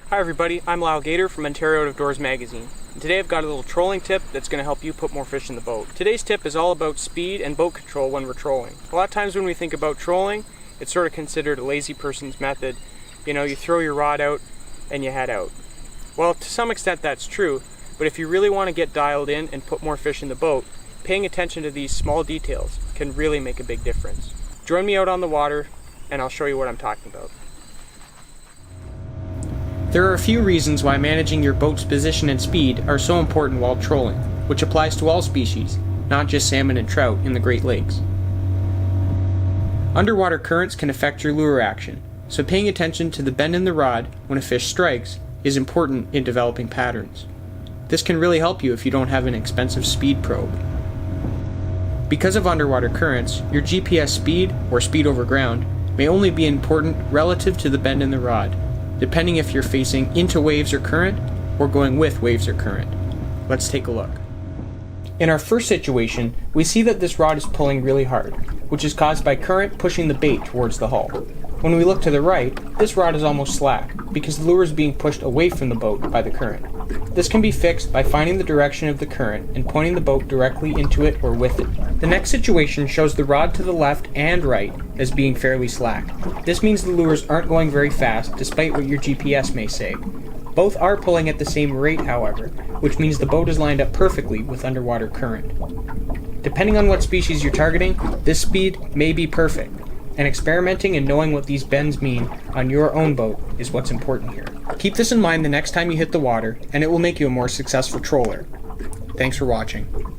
Hi everybody, I'm Lyle Gayder from Ontario Out of Doors Magazine. And today I've got a little trolling tip that's going to help you put more fish in the boat. Today's tip is all about speed and boat control when we're trolling. A lot of times when we think about trolling, it's sort of considered a lazy person's method. You know, you throw your rod out and you head out. Well, to some extent that's true, but if you really want to get dialed in and put more fish in the boat, paying attention to these small details can really make a big difference. Join me out on the water and I'll show you what I'm talking about. There are a few reasons why managing your boat's position and speed are so important while trolling, which applies to all species, not just salmon and trout in the Great Lakes. Underwater currents can affect your lure action, so paying attention to the bend in the rod when a fish strikes is important in developing patterns. This can really help you if you don't have an expensive speed probe. Because of underwater currents, your GPS speed, or speed over ground, may only be important relative to the bend in the rod, depending if you're facing into waves or current, or going with waves or current. Let's take a look. In our first situation, we see that this rod is pulling really hard, which is caused by current pushing the bait towards the hull. When we look to the right, this rod is almost slack, because the lure is being pushed away from the boat by the current. This can be fixed by finding the direction of the current and pointing the boat directly into it or with it. The next situation shows the rod to the left and right as being fairly slack. This means the lures aren't going very fast, despite what your GPS may say. Both are pulling at the same rate, however, which means the boat is lined up perfectly with underwater current. Depending on what species you're targeting, this speed may be perfect, and experimenting and knowing what these bends mean on your own boat is what's important here. Keep this in mind the next time you hit the water, and it will make you a more successful troller. Thanks for watching.